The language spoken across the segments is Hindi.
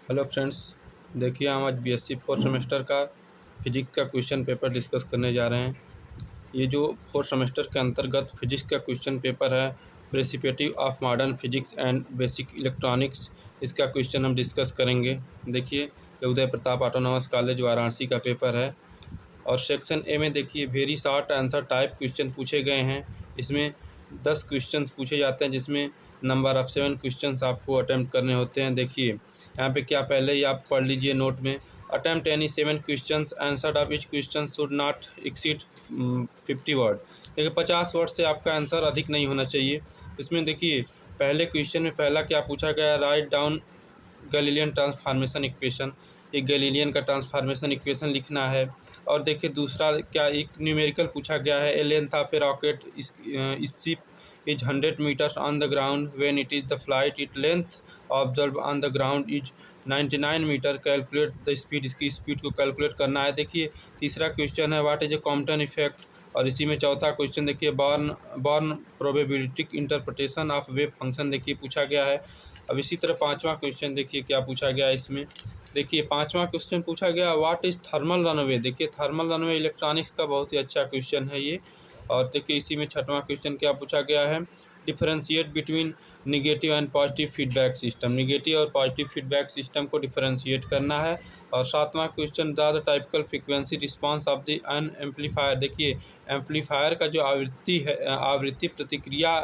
Hello friends. देखिए हम आज बीएससी फोर्थ सेमेस्टर का फिजिक्स का क्वेश्चन पेपर डिस्कस करने जा रहे हैं। ये जो फोर्थ सेमेस्टर के अंतर्गत फिजिक्स का क्वेश्चन पेपर है, perspective of modern physics and basic electronics, इसका क्वेश्चन हम डिस्कस करेंगे। देखिए ये उदय प्रताप ऑटोनॉमस कॉलेज वाराणसी का पेपर है और सेक्शन ए में देखिए very short answer type question पूछे गए हैं। इसमें 10 क्वेश्चन पूछे जाते हैं, जिसमें नंबर ऑफ 7 क्वेश्चंस आपको अटेम्प्ट करने होते हैं। देखिए यहाँ पे क्या, पहले ही आप पढ़ लीजिए नोट में। Attempt any 7 questions, answer of each question should not exceed 50 word. देखिए 50 वर्ड से आपका आंसर अधिक नहीं होना चाहिए। इसमें देखिए पहले क्वेश्चन में पहला क्या पूछा गया, write down Galilean transformation equation. एक गैलीलियन का ट्रांसफॉर्मेशन इक्वेशन लिखना है। और देखिए दूसरा क्या, एक न्यूमेरिकल पूछा गया है, a length of a rocket ship is 100 metres on the ground when it is the flight, it length observe on the ground is 99 metre, calculate the speed. इसकी स्पीड को कैलकुलेट करना है। देखिए तीसरा क्वेश्चन है, what is a Compton effect. और इसी में चौथा क्वेश्चन देखिए, Born probabilistic interpretation of wave function देखिए पूछा गया है। अब इसी तरह पांचवा क्वेश्चन देखिए क्या पूछा गया है इसमें। देखिए पांचवा क्वेश्चन पूछा गया, व्हाट इज़ थर्मल रनवे। देखिए थर्मल रनवे इलेक्ट्रॉनिक्स का बहुत ही अच्छा क्वेश्चन है ये। और देखिए इसी में छठवां क्वेश्चन क्या पूछा गया है, differentiate between negative and positive feedback system. Negative और पॉजिटिव फीडबैक सिस्टम को डिफरेंशिएट करना है। और सातवां question, the typical frequency response of the N amplifier. देखिए एम्पलीफायर का जो आवृत्ति है, आवृत्ति प्रतिक्रिया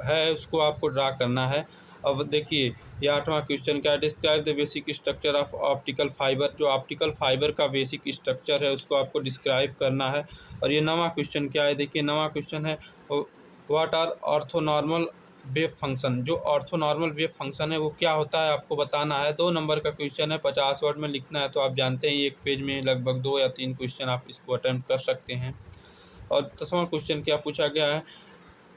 है, उसको आपको ड्रा करना है। अब देखिए ये आठवां क्वेश्चन क्या है, describe the basic structure of optical fibre. जो ऑप्टिकल फाइबर का बेसिक स्ट्रक्चर है उसको आपको डिस्क्राइब करना है। और ये नवां क्वेश्चन क्या है, देखिए नवां क्वेश्चन है, what are orthonormal wave function. जो ऑर्थोनॉर्मल वेव फंक्शन है वो क्या होता है आपको बताना है। 2 नंबर का क्वेश्चन है, 50 वर्ड में लिखना है। तो आप जानते हैं एक पेज में लगभग 2 या 3 क्वेश्चन आप इसको अटेम्प्ट कर सकते हैं। और 10वां क्वेश्चन क्या पूछा गया है,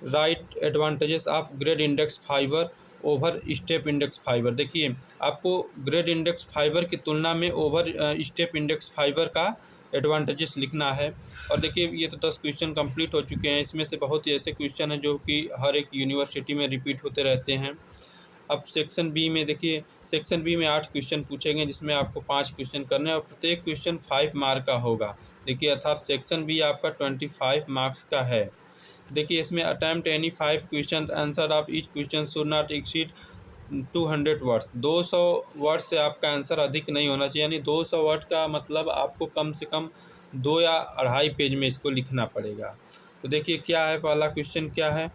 right advantages of grade index fibre over step index fibre. देखिए आपको ग्रेड इंडेक्स फाइबर की तुलना में ओवर स्टेप इंडेक्स फाइबर का एडवांटेजेस लिखना है। और देखिए ये तो 10 क्वेश्चन कंप्लीट हो चुके हैं। इसमें से बहुत ही ऐसे क्वेश्चन हैं जो कि हर एक यूनिवर्सिटी में रिपीट होते रहते हैं। अब सेक्शन बी में देखिए, सेक्शन बी में 8 क्वेश्चन पूछे गए, जिसमें आपको 5 क्वेश्चन करने हैं और प्रत्येक क्वेश्चन 5 मार्क का होगा। देखिए अर्थात सेक्शन बी आपका 25 मार्क्स का है। देखिए इसमें attempt any 5 question, answer of each question should not exceed 200 words. 200 word से आपका आंसर अधिक नहीं होना चाहिए। यानी 200 वर्ड का मतलब आपको कम से कम 2 या 2.5 पेज में इसको लिखना पड़ेगा। तो देखिए क्या है, पहला क्वेश्चन क्या है,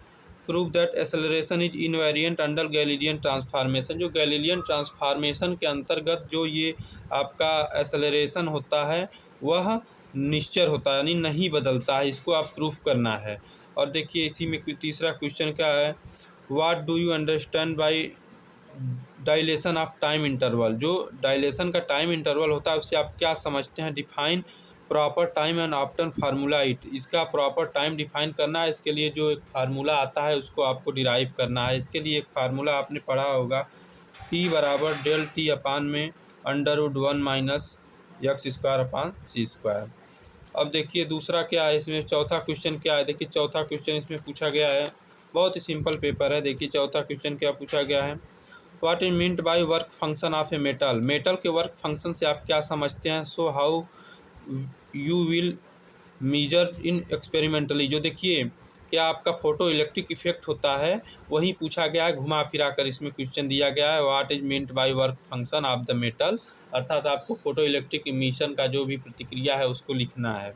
prove that acceleration is invariant under Galilean transformation. जो गैलीलियन ट्रांसफॉर्मेशन के अंतर्गत जो ये आपका एक्सेलरेशन होता है वह निश्चर होता है, यानी नहीं बदलता है। इसको आप प्रूफ करना है। और देखिए इसी में तीसरा क्वेश्चन क्या है, what do you understand by dilation of time interval. जो डायलेशन का टाइम इंटरवल होता है उससे आप क्या समझते हैं। Define proper time and obtain formula it. इसका प्रॉपर टाइम डिफाइन करना है। इसके लिए जो एक फार्मूला आता है उसको आपको डिराइव करना है। इसके लिए एक फार्मूला आपने पढ़ा होगा, टी बराबर डेल टी अपान में √1 माइनस एक्स स्क्वायर अपान सी स्क्वायर। अब देखिए दूसरा क्या है, इसमें चौथा क्वेश्चन क्या है। देखिए चौथा क्वेश्चन इसमें पूछा गया है, बहुत ही सिंपल पेपर है। देखिए चौथा क्वेश्चन क्या पूछा गया है, what is meant by work function of a metal. Metal के वर्क फंक्शन से आप क्या समझते हैं। So how you will measure in experimentally. जो देखिए क्या आपका फोटो इलेक्ट्रिक इफेक्ट होता है वही पूछा गया है, घुमा फिरा कर इसमें क्वेश्चन दिया गया है, what is meant by work function of the metal. अर्थात आपको फोटो इलेक्ट्रिक इमिशन का जो भी प्रतिक्रिया है उसको लिखना है।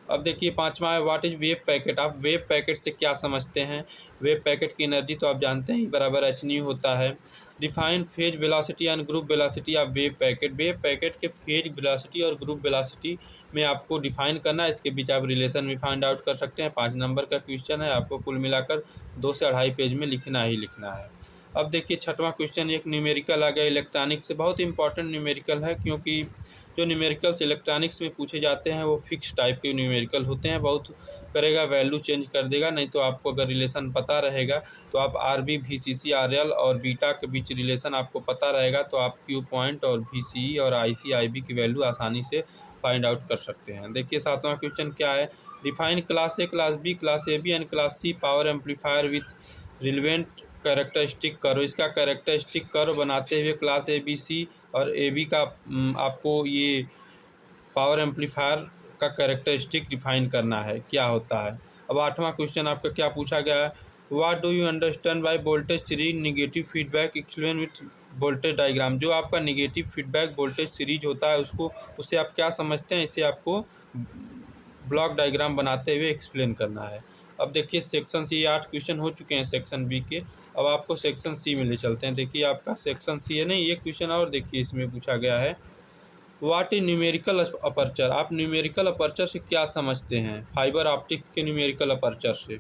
अब देखिए पांचवा है, व्हाट इज वेव पैकेट। आप वेव पैकेट से क्या समझते हैं। वेव पैकेट की एनर्जी तो आप जानते हैं बराबर एच न्यू होता है। Define phase velocity and group velocity of wave packet. Wave packet के फेज वेलोसिटी और ग्रुप वेलोसिटी में आपको डिफाइन करना है। इसके बीच आप रिलेशन भी फाइंड आउट कर सकते हैं। 5 नंबर का क्वेश्चन है, आपको कुल मिलाकर 2 से 2.5 पेज में लिखना ही लिखना है। अब देखिए छठवां क्वेश्चन एक न्यूमेरिकल आ गया इलेक्ट्रॉनिक्स से, बहुत इंपॉर्टेंट न्यूमेरिकल है, क्योंकि जो न्यूमेरिकल्स इलेक्ट्रॉनिक्स में पूछे जाते हैं वो फिक्स टाइप के न्यूमेरिकल होते हैं। बहुत करेगा वैल्यू चेंज कर देगा, नहीं तो आपको अगर रिलेशन पता रहेगा तो आप RB VCC RL और बीटा के बीच रिलेशन आपको पता रहेगा तो आप Q पॉइंट और VCE और IC IB की वैल्यू आसानी से फाइंड आउट कर सकते हैं। देखिए सातवां क्वेश्चन क्या है, define class A class B class AB and class C power amplifier with relevant characteristic curve, इसका कैरेक्टरिस्टिक कर्व बनाते हुए क्लास ABC और AB का आपको ये पावर एम्पलीफायर का कैरेक्टरिस्टिक डिफाइन करना है क्या होता है। अब 8वां क्वेश्चन आपका क्या पूछा गया है, what do you understand by voltage series negative feedback explain with voltage diagram. जो आपका निगेटिव फीडबैक वोल्टेज सीरीज होता है उसको उससे आप क्या समझते हैं, इसे आपको ब्लॉक डायग्राम बनाते हुए एक्सप्लेन करना है। अब देखिए सेक्शन सी 8 क्वेश्चन हो चुके हैं सेक्शन बी के। अब आपको सेक्शन सी में ले चलते हैं। देखिए आपका सेक्शन सी है नहीं, ये क्वेश्चन और देखिए इसमें पूछा गया है, व्हाट इज न्यूमेरिकल अपर्चर। आप न्यूमेरिकल अपर्चर से क्या समझते हैं, फाइबर ऑप्टिक्स के न्यूमेरिकल अपर्चर से।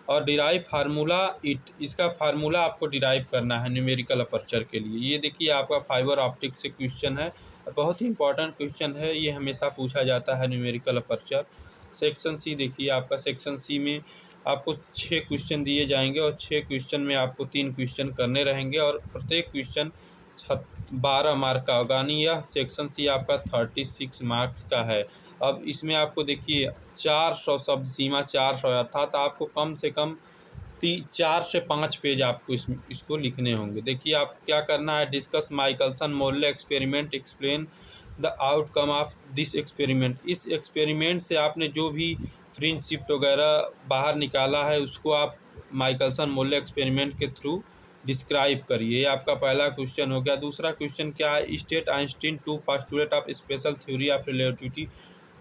और डिराइव फार्मूला इट, इसका फार्मूला आपको डिराइव करना है न्यूमेरिकल अपर्चर के लिए। ये देखिए आपका फाइबर ऑप्टिक्स से क्वेश्चन है और बहुत ही इंपॉर्टेंट क्वेश्चन है, ये हमेशा पूछा जाता है न्यूमेरिकल अपर्चर। सेक्शन सी देखिए आपका सेक्शन सी में आपको 6 क्वेश्चन दिए जाएंगे और 6 क्वेश्चन में आपको 3 क्वेश्चन करने रहेंगे और प्रत्येक क्वेश्चन 12 मार्क का होगा, यानी यह सेक्शन सी आपका 36 मार्क्स का है। अब इसमें आपको देखिए 400 शब्द सीमा 400 अर्थात आपको कम से कम 4 से 5 पेज आपको इसको लिखने होंगे। देखिए आप क्या करना है, discuss Michelson Morley experiment, explain the outcome of this experiment. इस एक्सपेरिमेंट से आपने जो भी फ्रिंज शिफ्ट वगैरह बाहर निकाला है उसको आप माइकलसन मोर्ले एक्सपेरिमेंट के थ्रू डिस्क्राइब करिए। ये आपका पहला क्वेश्चन हो गया। दूसरा क्वेश्चन क्या है, state Einstein two postulate of special theory of relativity.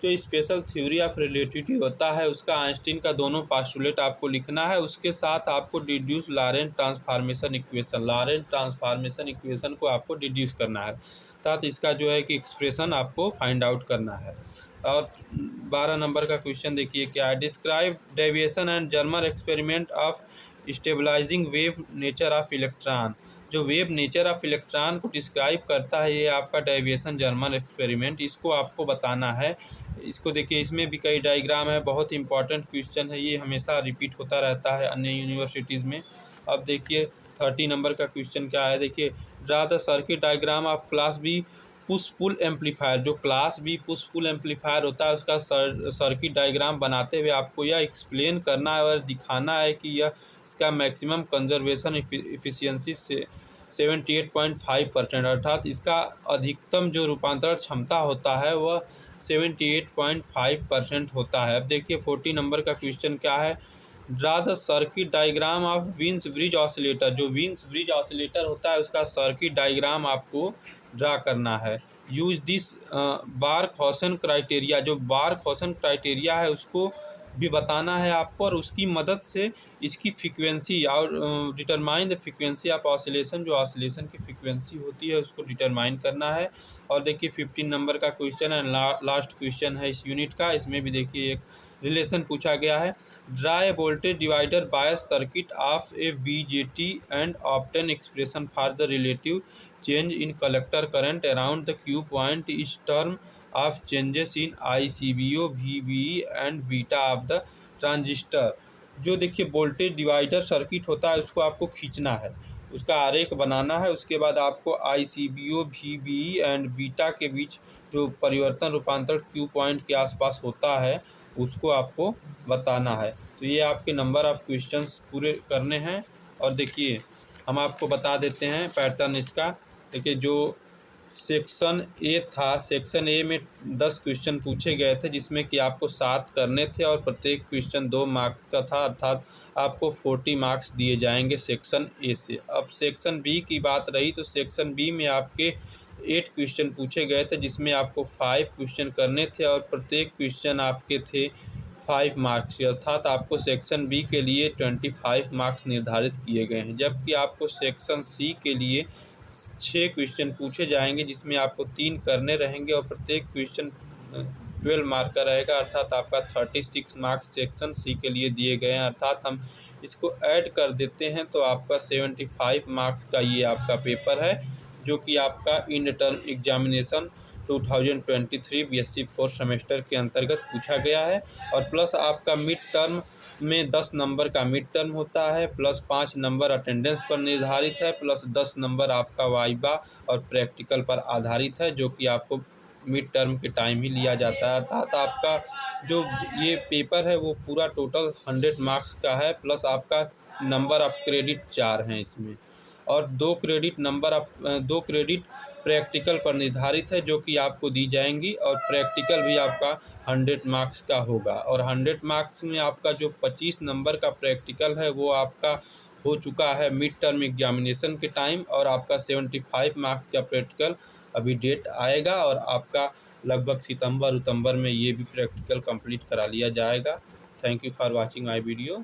जो स्पेशल थ्योरी ऑफ रिलेटिविटी होता है उसका आइंस्टीन का दोनों पोस्टुलेट आपको लिखना है। उसके साथ आपको deduce Laurent transformation equation, Laurent transformation equation को आपको डिड्यूस करना है, अर्थात इसका जो है कि एक्सप्रेशन आपको फाइंड आउट करना है। और 12 नंबर का क्वेश्चन देखिए क्या है, describe Davisson and Germer experiment of stabilizing wave nature of electron. जो वेव नेचर ऑफ इलेक्ट्रॉन को डिस्क्राइब करता है ये आपका डेविएशन जर्मर एक्सपेरिमेंट, इसको आपको बताना है। इसको देखिए इसमें भी कई डायग्राम है, बहुत इंपॉर्टेंट क्वेश्चन है, ये हमेशा रिपीट होता रहता है अन्य यूनिवर्सिटीज़ में। अब देखिए 30 नंबर का क्वेश्चन क्या है, देखिए draw the circuit diagram of class B push pull amplifier. जो class B push pull amplifier होता है उसका सर्किट डायग्राम बनाते हुए आपको यह एक्सप्लेन करना है और दिखाना है कि यह इसका मैक्सिमम कंजर्वेशन इफिशियंसी से 78.5%, अर्थात इसका अधिकतम जो रूपांतरण क्षमता होता है वह 78.5% होता है। अब देखिए 40 नंबर का क्वेश्चन क्या है, draw the circuit diagram of Wien's bridge oscillator. जो वीन्स ब्रिज ऑसिलेटर होता है उसका सर्किट डायग्राम आपको ड्रा करना है। Use this Barkhausen criteria. जो बार्क-हॉसन क्राइटेरिया है उसको भी बताना है आपको और उसकी मदद से इसकी फ्रीक्वेंसी और determine the frequency of oscillation. जो ऑसिलेशन की फ्रीक्वेंसी होती है उसको डिटरमाइन करना है। और देखिए 15 नंबर का क्वेश्चन है, लास्ट क्वेश्चन है इस यूनिट का। इसमें भी देखिए एक रिलेशन पूछा गया है, draw a voltage divider bias circuit of a BJT and obtain expression for the relative change in collector current around the Q point is term of changes in ICBO, VBE and beta of the transistor. जो देखिए वोल्टेज डिवाइडर सर्किट होता है उसको आपको खींचना है, उसका आरेख बनाना है। उसके बाद आपको ICBO, VBE एंड बीटा के बीच जो परिवर्तन रूपांतरण क्यू पॉइंट के आसपास होता है उसको आपको बताना है। तो ये आपके नंबर ऑफ क्वेश्चंस पूरे करने हैं। और देखिए हम आपको बता देते हैं पैटर्न इसका। देखिए जो सेक्शन ए था, सेक्शन ए में 10 क्वेश्चन पूछे गए थे जिसमें कि आपको 7 करने थे और प्रत्येक क्वेश्चन 2 मार्क का था, अर्थात आपको 40 मार्क्स दिए जाएंगे सेक्शन ए से। अब सेक्शन बी की बात रही तो सेक्शन बी में आपके 8 क्वेश्चन पूछे गए थे जिसमें आपको 5 क्वेश्चन करने थे और प्रत्येक क्वेश्चन आपके थे 5 मार्क्स के, अर्थात आपको सेक्शन बी के लिए 25 मार्क्स निर्धारित किए गए हैं। जबकि आपको सेक्शन सी के लिए 6 क्वेश्चन पूछे जाएंगे जिसमें आपको 3 करने रहेंगे और प्रत्येक क्वेश्चन 12 मार्क का रहेगा, अर्थात आपका 36 मार्क्स सेक्शन सी के लिए दिए गए हैं। अर्थात हम इसको ऐड कर देते हैं तो आपका 75 मार्क्स का ये आपका पेपर है जो कि आपका in term examination 2023 BSc 4th semester के अंतर्गत पूछा गया है। और प्लस आपका मिड टर्म में 10 नंबर का मिड टर्म होता है, प्लस 5 नंबर अटेंडेंस पर निर्धारित है, प्लस 10 नंबर आपका वाइवा और प्रैक्टिकल पर आधारित है जो कि आपको मिड टर्म के टाइम ही लिया जाता है। अर्थात आपका जो ये पेपर है वो पूरा टोटल 100 मार्क्स का है, प्लस आपका नंबर ऑफ क्रेडिट 4 हैं इसमें, और 2 क्रेडिट प्रैक्टिकल पर निर्धारित है जो कि आपको दी जाएंगी, और प्रैक्टिकल भी आपका 100 मार्क्स का होगा। और 100 मार्क्स में आपका जो 25 नंबर का प्रैक्टिकल है वो आपका हो चुका है मिड टर्म एग्जामिनेशन के टाइम, और आपका 75 मार्क्स का प्रैक्टिकल अभी डेट आएगा, और आपका लगभग सितंबर में ये भी प्रैक्टिकल कंप्लीट करा लिया जाएगा। Thank you for watching my video.